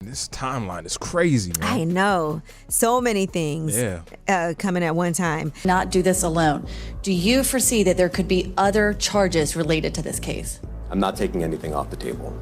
This timeline is crazy, man. I know. So many things coming at one time. Not do this alone. Do you foresee that there could be other charges related to this case? I'm not taking anything off the table.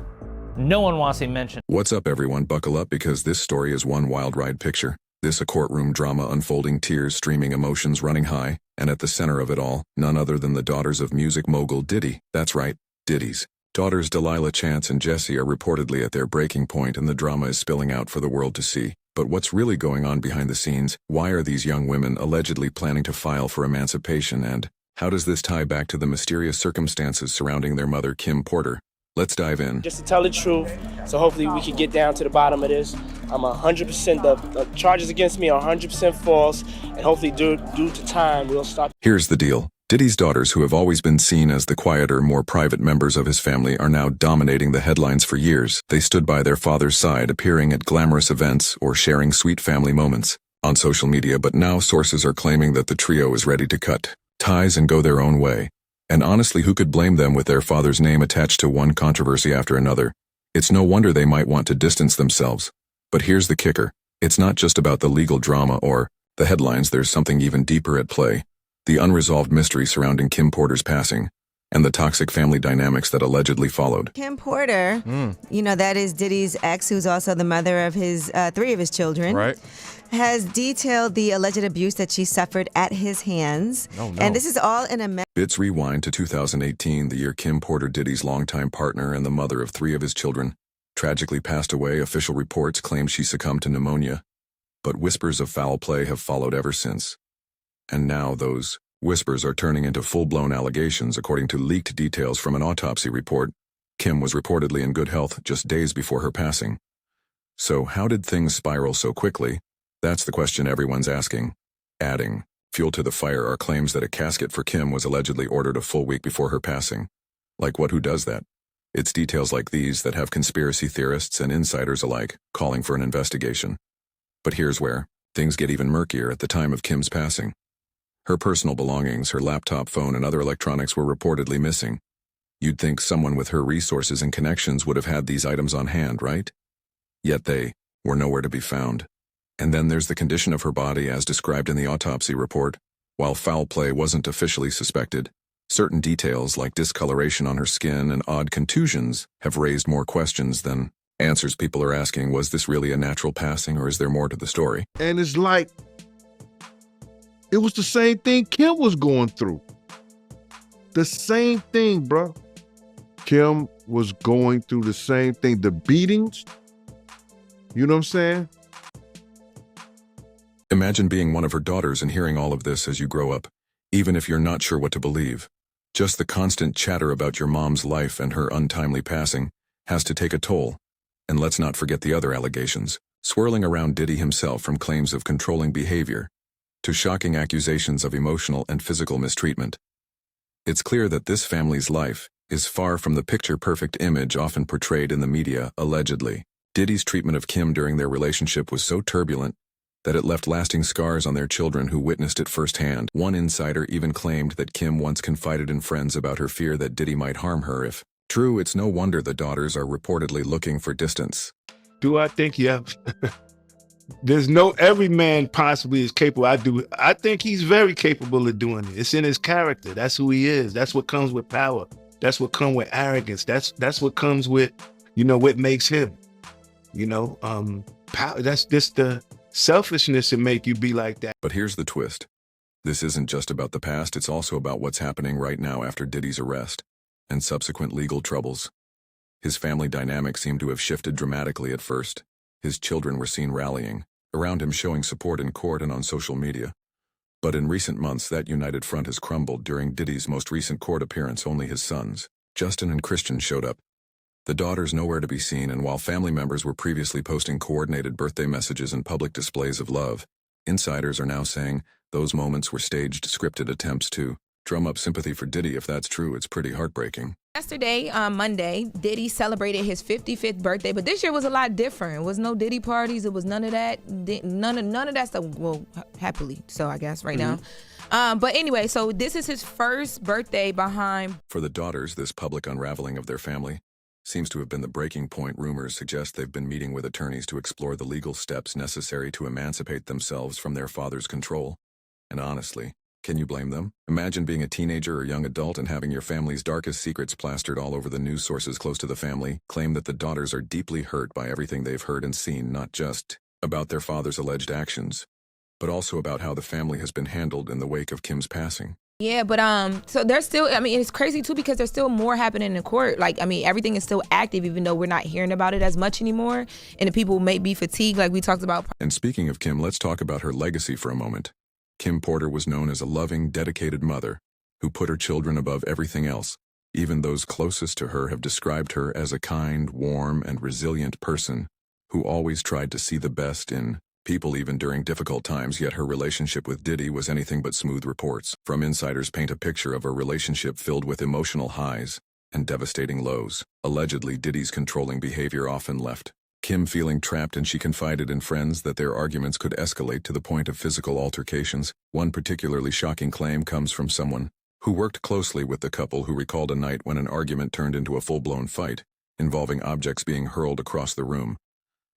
No one wants to mention. What's up, everyone? Buckle up, because this story is one wild ride picture. This a courtroom drama unfolding, tears streaming, emotions running high, and at the center of it all, none other than the daughters of music mogul Diddy. That's right, Diddy's daughters D'Lila, Chance, and Jessie are reportedly at their breaking point, and the drama is spilling out for the world to see. But what's really going on behind the scenes? Why are these young women allegedly planning to file for emancipation, and how does this tie back to the mysterious circumstances surrounding their mother, Kim Porter? Let's dive in. Just to tell the truth, so hopefully we can get down to the bottom of this. I'm 100%, the charges against me are 100% false, and hopefully due to time, we'll stop. Here's the deal. Diddy's daughters, who have always been seen as the quieter, more private members of his family, are now dominating the headlines for years. They stood by their father's side, appearing at glamorous events or sharing sweet family moments on social media, but now sources are claiming that the trio is ready to cut ties and go their own way. And honestly, who could blame them with their father's name attached to one controversy after another? It's no wonder they might want to distance themselves. But here's the kicker. It's not just about the legal drama or the headlines. There's something even deeper at play. The unresolved mystery surrounding Kim Porter's passing and the toxic family dynamics that allegedly followed. Kim Porter, that is Diddy's ex, who's also the mother of his 3 of his children. Right. Has detailed the alleged abuse that she suffered at his hands. Oh, no. And this is all in a Bits rewind to 2018, the year Kim Porter, Diddy's longtime partner and the mother of 3 of his children, tragically passed away. Official reports claim she succumbed to pneumonia, but whispers of foul play have followed ever since. And now those whispers are turning into full-blown allegations. According to leaked details from an autopsy report, Kim was reportedly in good health just days before her passing. So how did things spiral so quickly? That's the question everyone's asking. Adding fuel to the fire are claims that a casket for Kim was allegedly ordered a full week before her passing. Like what? Who does that? It's details like these that have conspiracy theorists and insiders alike calling for an investigation. But here's where things get even murkier. At the time of Kim's passing, her personal belongings, her laptop, phone, and other electronics were reportedly missing. You'd think someone with her resources and connections would have had these items on hand, right? Yet they were nowhere to be found. And then there's the condition of her body as described in the autopsy report. While foul play wasn't officially suspected, certain details like discoloration on her skin and odd contusions have raised more questions than answers. People are asking, was this really a natural passing, or is there more to the story? And it's like, it was the same thing Kim was going through. The same thing, bro. Kim was going through the same thing. The beatings, you know what I'm saying? Imagine being one of her daughters and hearing all of this as you grow up, even if you're not sure what to believe. Just the constant chatter about your mom's life and her untimely passing has to take a toll. And let's not forget the other allegations swirling around Diddy himself, from claims of controlling behavior to shocking accusations of emotional and physical mistreatment. It's clear that this family's life is far from the picture-perfect image often portrayed in the media. Allegedly, Diddy's treatment of Kim during their relationship was so turbulent that it left lasting scars on their children who witnessed it firsthand. One insider even claimed that Kim once confided in friends about her fear that Diddy might harm her if true. It's no wonder the daughters are reportedly looking for distance. Do I think, yeah. Every man possibly is capable. I think he's very capable of doing it. It's in his character. That's who he is. That's what comes with power. That's what comes with arrogance. That's what comes with, what makes him, power. That's just the selfishness that make you be like that. But here's the twist. This isn't just about the past. It's also about what's happening right now after Diddy's arrest and subsequent legal troubles. His family dynamics seem to have shifted dramatically. At first, his children were seen rallying around him, showing support in court and on social media. But in recent months, that united front has crumbled. During Diddy's most recent court appearance, only his sons, Justin and Christian, showed up. The daughters nowhere to be seen, and while family members were previously posting coordinated birthday messages and public displays of love, insiders are now saying those moments were staged, scripted attempts to drum up sympathy for Diddy. If that's true, it's pretty heartbreaking. Yesterday, Monday, Diddy celebrated his 55th birthday, but this year was a lot different. It was no Diddy parties. It was none of that. None of that stuff. Well, happily, so I guess right now. But anyway, so this is his first birthday behind. For the daughters, this public unraveling of their family seems to have been the breaking point. Rumors suggest they've been meeting with attorneys to explore the legal steps necessary to emancipate themselves from their father's control. And honestly, can you blame them? Imagine being a teenager or young adult and having your family's darkest secrets plastered all over. The news sources close to the family claim that the daughters are deeply hurt by everything they've heard and seen, not just about their father's alleged actions, but also about how the family has been handled in the wake of Kim's passing. Yeah, but so there's still, I mean, it's crazy too because there's still more happening in court. Like, I mean, everything is still active even though we're not hearing about it as much anymore. And the people may be fatigued like we talked about. And speaking of Kim, let's talk about her legacy for a moment. Kim Porter was known as a loving, dedicated mother who put her children above everything else. Even those closest to her have described her as a kind, warm, and resilient person who always tried to see the best in people even during difficult times. Yet her relationship with Diddy was anything but smooth. Reports from insiders paint a picture of a relationship filled with emotional highs and devastating lows. Allegedly, Diddy's controlling behavior often left Kim feeling trapped, and she confided in friends that their arguments could escalate to the point of physical altercations. One particularly shocking claim comes from someone who worked closely with the couple, who recalled a night when an argument turned into a full-blown fight, involving objects being hurled across the room.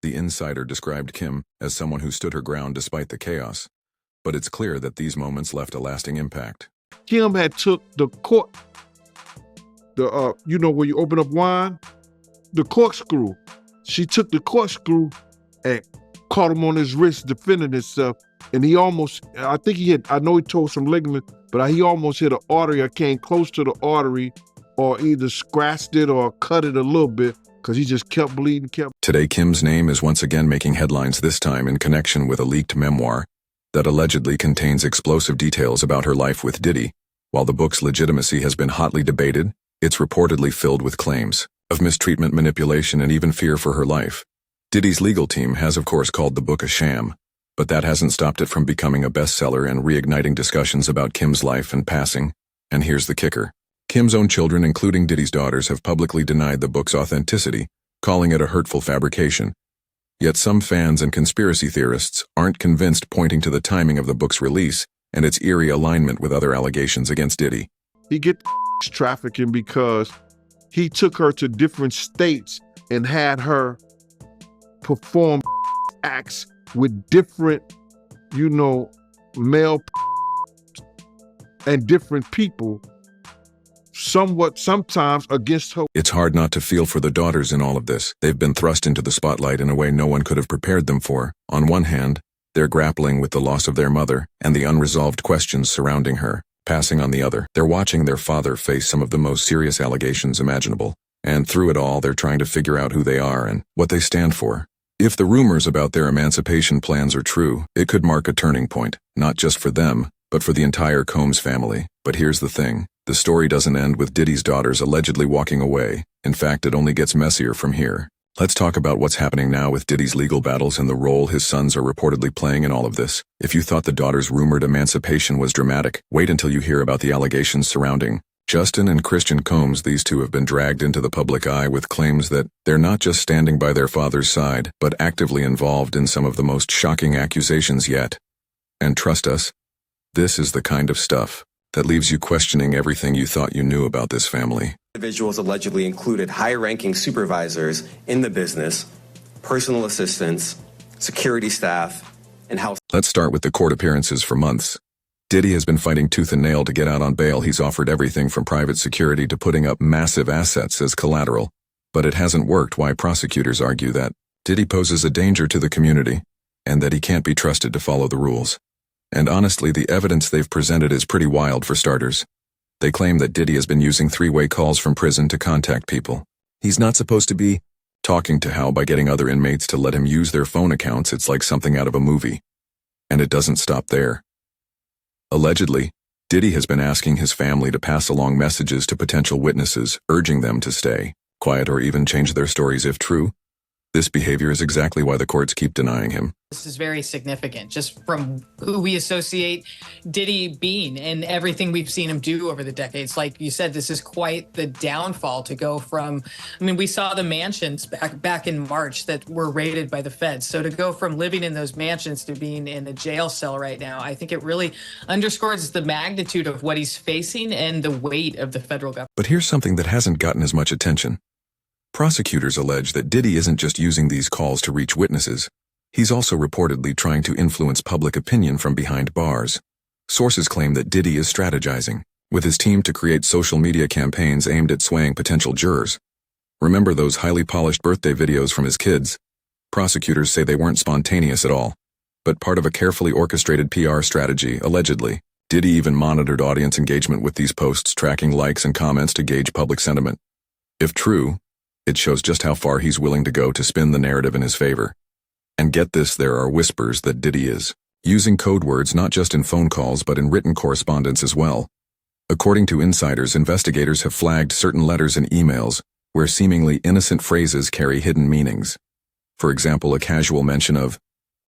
The insider described Kim as someone who stood her ground despite the chaos, but it's clear that these moments left a lasting impact. Kim had took the cork, you know where you open up wine? The corkscrew. She took the corkscrew and caught him on his wrist defending himself, and he almost, I think he hit, I know he tore some ligament, but he almost hit an artery or came close to the artery or either scratched it or cut it a little bit because he just kept bleeding, Today, Kim's name is once again making headlines, this time in connection with a leaked memoir that allegedly contains explosive details about her life with Diddy. While the book's legitimacy has been hotly debated, it's reportedly filled with claims of mistreatment, manipulation, and even fear for her life. Diddy's legal team has, of course, called the book a sham, but that hasn't stopped it from becoming a bestseller and reigniting discussions about Kim's life and passing. And here's the kicker. Kim's own children, including Diddy's daughters, have publicly denied the book's authenticity, calling it a hurtful fabrication. Yet some fans and conspiracy theorists aren't convinced, pointing to the timing of the book's release and its eerie alignment with other allegations against Diddy. He gets trafficking because he took her to different states and had her perform acts with different, male and different people, sometimes against her. It's hard not to feel for the daughters in all of this. They've been thrust into the spotlight in a way no one could have prepared them for. On one hand, they're grappling with the loss of their mother and the unresolved questions surrounding her passing. On the other, they're watching their father face some of the most serious allegations imaginable. And through it all, they're trying to figure out who they are and what they stand for. If the rumors about their emancipation plans are true, it could mark a turning point, not just for them, but for the entire Combs family. But here's the thing. The story doesn't end with Diddy's daughters allegedly walking away. In fact, it only gets messier from here. Let's talk about what's happening now with Diddy's legal battles and the role his sons are reportedly playing in all of this. If you thought the daughters' rumored emancipation was dramatic, wait until you hear about the allegations surrounding Justin and Christian Combs. These two have been dragged into the public eye with claims that they're not just standing by their father's side, but actively involved in some of the most shocking accusations yet. And trust us, this is the kind of stuff that leaves you questioning everything you thought you knew about this family. Individuals allegedly included high-ranking supervisors in the business, personal assistants, security staff, and house. Let's start with the court appearances. For months, Diddy has been fighting tooth and nail to get out on bail. He's offered everything from private security to putting up massive assets as collateral. But it hasn't worked. Why? Prosecutors argue that Diddy poses a danger to the community and that he can't be trusted to follow the rules. And honestly, the evidence they've presented is pretty wild. For starters, they claim that Diddy has been using three-way calls from prison to contact people he's not supposed to be talking to. How? By getting other inmates to let him use their phone accounts. It's like something out of a movie. And it doesn't stop there. Allegedly, Diddy has been asking his family to pass along messages to potential witnesses, urging them to stay quiet or even change their stories if true. This behavior is exactly why the courts keep denying him. This is very significant, just from who we associate Diddy being and everything we've seen him do over the decades. Like you said, this is quite the downfall to go from, we saw the mansions back in March that were raided by the feds. So to go from living in those mansions to being in a jail cell right now, I think it really underscores the magnitude of what he's facing and the weight of the federal government. But here's something that hasn't gotten as much attention. Prosecutors allege that Diddy isn't just using these calls to reach witnesses. He's also reportedly trying to influence public opinion from behind bars. Sources claim that Diddy is strategizing with his team to create social media campaigns aimed at swaying potential jurors. Remember those highly polished birthday videos from his kids? Prosecutors say they weren't spontaneous at all, but part of a carefully orchestrated PR strategy, allegedly. Diddy even monitored audience engagement with these posts, tracking likes and comments to gauge public sentiment. If true, it shows just how far he's willing to go to spin the narrative in his favor. And get this, there are whispers that Diddy is using code words not just in phone calls but in written correspondence as well. According to insiders, investigators have flagged certain letters and emails where seemingly innocent phrases carry hidden meanings. For example, a casual mention of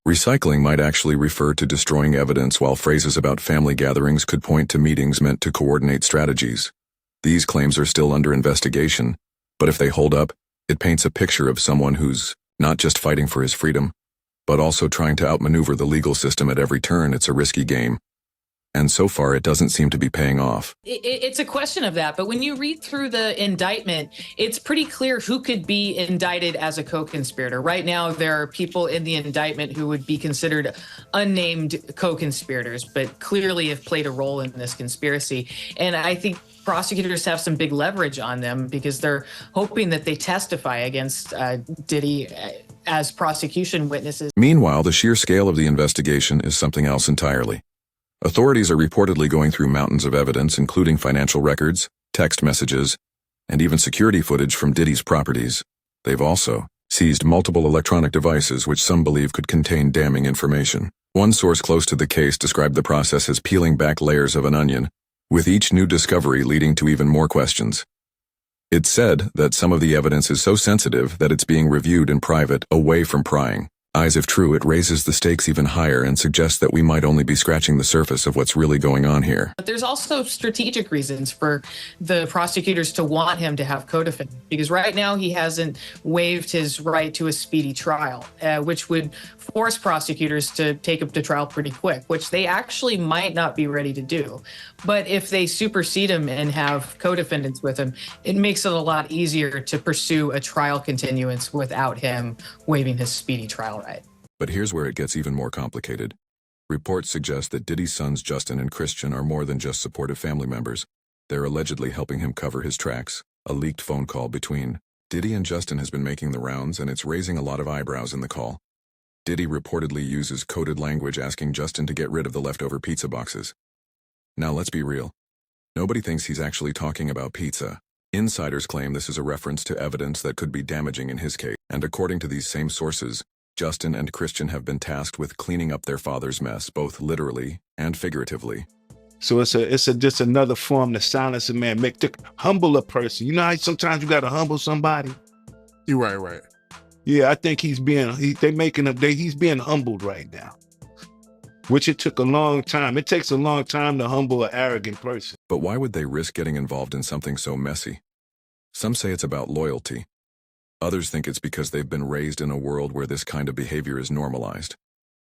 recycling might actually refer to destroying evidence, while phrases about family gatherings could point to meetings meant to coordinate strategies. These claims are still under investigation, but if they hold up, it paints a picture of someone who's not just fighting for his freedom, but also trying to outmaneuver the legal system at every turn. It's a risky game. And so far, it doesn't seem to be paying off. It's a question of that. But when you read through the indictment, it's pretty clear who could be indicted as a co-conspirator. Right now, there are people in the indictment who would be considered unnamed co-conspirators, but clearly have played a role in this conspiracy. And I think prosecutors have some big leverage on them because they're hoping that they testify against Diddy as prosecution witnesses. Meanwhile, the sheer scale of the investigation is something else entirely. Authorities are reportedly going through mountains of evidence, including financial records, text messages, and even security footage from Diddy's properties. They've also seized multiple electronic devices which some believe could contain damning information. One source close to the case described the process as peeling back layers of an onion, with each new discovery leading to even more questions. It's said that some of the evidence is so sensitive that it's being reviewed in private, away from prying eyes. If true, it raises the stakes even higher and suggests that we might only be scratching the surface of what's really going on here. But there's also strategic reasons for the prosecutors to want him to have co-defendants, because right now he hasn't waived his right to a speedy trial, which would force prosecutors to take him to trial pretty quick, which they actually might not be ready to do. But if they supersede him and have co-defendants with him, it makes it a lot easier to pursue a trial continuance without him waiving his speedy trial right. But here's where it gets even more complicated. Reports suggest that Diddy's sons Justin and Christian are more than just supportive family members. They're allegedly helping him cover his tracks. A leaked phone call between Diddy and Justin has been making the rounds, and it's raising a lot of eyebrows in the call. Diddy reportedly uses coded language asking Justin to get rid of the leftover pizza boxes. Now let's be real. Nobody thinks he's actually talking about pizza. Insiders claim this is a reference to evidence that could be damaging in his case. And according to these same sources, Justin and Christian have been tasked with cleaning up their father's mess, both literally and figuratively. So it's just another form to silence a man, to humble a person. You know how sometimes you got to humble somebody? You're right. Yeah, I think he's being humbled right now, which it took a long time. It takes a long time to humble an arrogant person. But why would they risk getting involved in something so messy? Some say it's about loyalty. Others think it's because they've been raised in a world where this kind of behavior is normalized.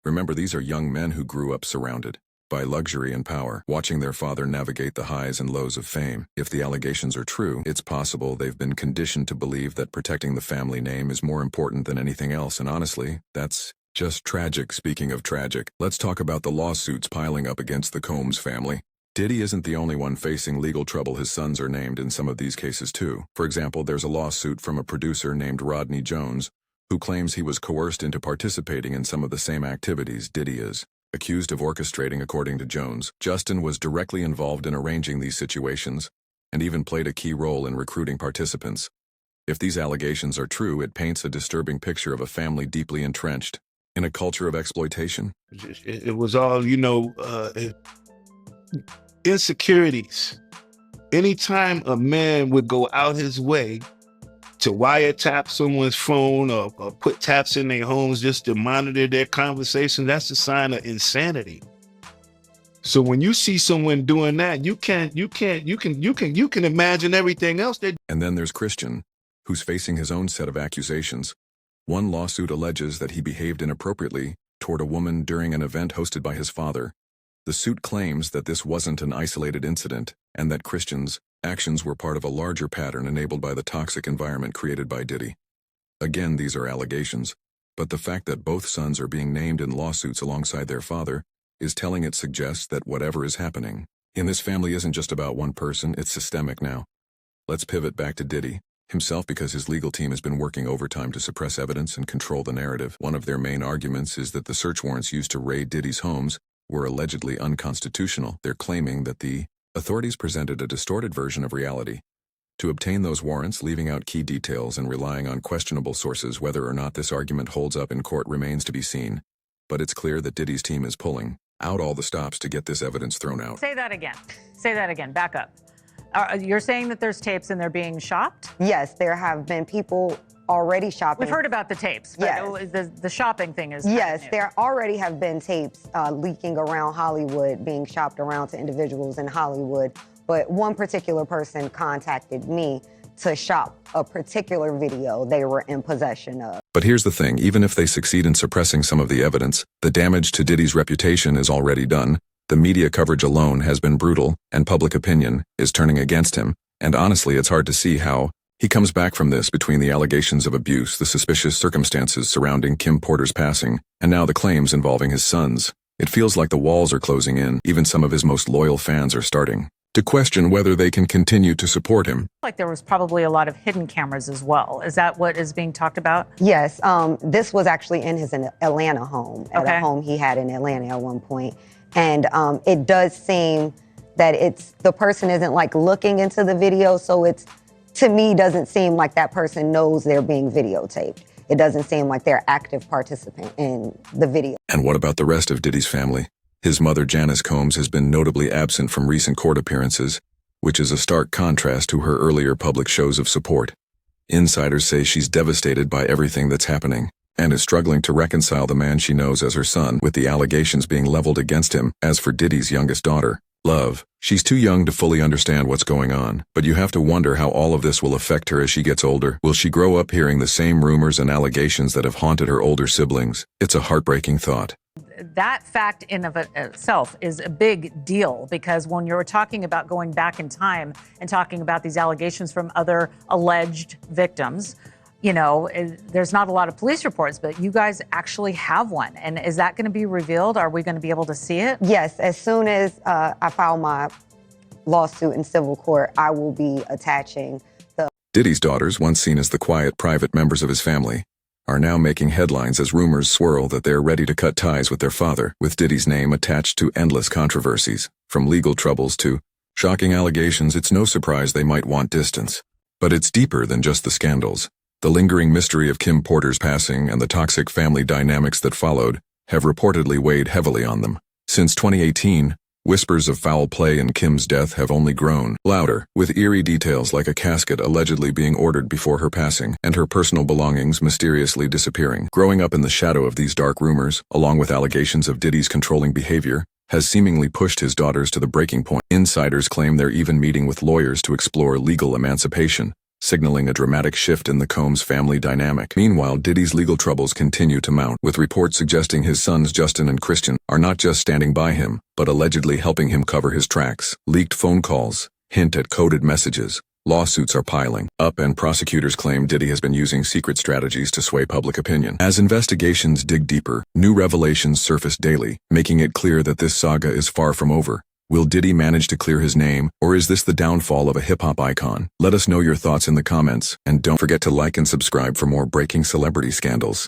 Remember, these are young men who grew up surrounded by luxury and power, watching their father navigate the highs and lows of fame. If the allegations are true, it's possible they've been conditioned to believe that protecting the family name is more important than anything else, and honestly, that's just tragic. Speaking of tragic, let's talk about the lawsuits piling up against the Combs family. Diddy isn't the only one facing legal trouble. His sons are named in some of these cases too. For example, there's a lawsuit from a producer named Rodney Jones, who claims he was coerced into participating in some of the same activities Diddy is accused of orchestrating. According to Jones, Justin was directly involved in arranging these situations and even played a key role in recruiting participants. If these allegations are true, it paints a disturbing picture of a family deeply entrenched in a culture of exploitation. It was all, insecurities. Anytime a man would go out his way to wiretap someone's phone or put taps in their homes just to monitor their conversation, that's a sign of insanity. So when you see someone doing that, you can imagine everything else that. And then there's Christian, who's facing his own set of accusations. One lawsuit alleges that he behaved inappropriately toward a woman during an event hosted by his father. The suit claims that this wasn't an isolated incident and that Christian's actions were part of a larger pattern enabled by the toxic environment created by Diddy. Again, these are allegations, but the fact that both sons are being named in lawsuits alongside their father is telling. It suggests that whatever is happening in this family isn't just about one person, it's systemic now. Let's pivot back to Diddy himself, because his legal team has been working overtime to suppress evidence and control the narrative. One of their main arguments is that the search warrants used to raid Diddy's homes were allegedly unconstitutional. They're claiming that the authorities presented a distorted version of reality to obtain those warrants, leaving out key details and relying on questionable sources. Whether or not this argument holds up in court remains to be seen, but it's clear that Diddy's team is pulling out all the stops to get this evidence thrown out. Say that again. Say that again. Back up. You're saying that there's tapes and they're being shopped? Yes, there have been people already shopping. We've heard about the tapes, but yes. The shopping thing is yes, there already have been tapes leaking around Hollywood, being shopped around to individuals in Hollywood. But one particular person contacted me to shop a particular video they were in possession of. But here's the thing, even if they succeed in suppressing some of the evidence, the damage to Diddy's reputation is already done. The media coverage alone has been brutal, and public opinion is turning against him. And honestly, it's hard to see how he comes back from this, between the allegations of abuse, the suspicious circumstances surrounding Kim Porter's passing, and now the claims involving his sons. It feels like the walls are closing in. Even some of his most loyal fans are starting to question whether they can continue to support him. Like there was probably a lot of hidden cameras as well. Is that what is being talked about? Yes, this was actually in his Atlanta home, at a home he had in Atlanta at one point. And it does seem that the person isn't like looking into the video, so it's, to me, doesn't seem like that person knows they're being videotaped. It doesn't seem like they're active participant in the video. And what about the rest of Diddy's family? His mother, Janice Combs, has been notably absent from recent court appearances, which is a stark contrast to her earlier public shows of support. Insiders say she's devastated by everything that's happening and is struggling to reconcile the man she knows as her son with the allegations being leveled against him. As for Diddy's youngest daughter, Love, she's too young to fully understand what's going on, but you have to wonder how all of this will affect her as she gets older. Will she grow up hearing the same rumors and allegations that have haunted her older siblings? It's a heartbreaking thought. That fact in of itself is a big deal, because when you're talking about going back in time and talking about these allegations from other alleged victims, you know, there's not a lot of police reports, but you guys actually have one. And is that going to be revealed? Are we going to be able to see it? Yes, as soon as I file my lawsuit in civil court, I will be attaching the... Diddy's daughters, once seen as the quiet, private members of his family, are now making headlines as rumors swirl that they're ready to cut ties with their father, with Diddy's name attached to endless controversies. From legal troubles to shocking allegations, it's no surprise they might want distance. But it's deeper than just the scandals. The lingering mystery of Kim Porter's passing and the toxic family dynamics that followed have reportedly weighed heavily on them. Since 2018, whispers of foul play in Kim's death have only grown louder, with eerie details like a casket allegedly being ordered before her passing and her personal belongings mysteriously disappearing. Growing up in the shadow of these dark rumors, along with allegations of Diddy's controlling behavior, has seemingly pushed his daughters to the breaking point. Insiders claim they're even meeting with lawyers to explore legal emancipation, signaling a dramatic shift in the Combs family dynamic. Meanwhile, Diddy's legal troubles continue to mount, with reports suggesting his sons Justin and Christian are not just standing by him, but allegedly helping him cover his tracks. Leaked phone calls hint at coded messages. Lawsuits are piling up, and prosecutors claim Diddy has been using secret strategies to sway public opinion. As investigations dig deeper, new revelations surface daily, making it clear that this saga is far from over. Will Diddy manage to clear his name, or is this the downfall of a hip-hop icon? Let us know your thoughts in the comments, and don't forget to like and subscribe for more breaking celebrity scandals.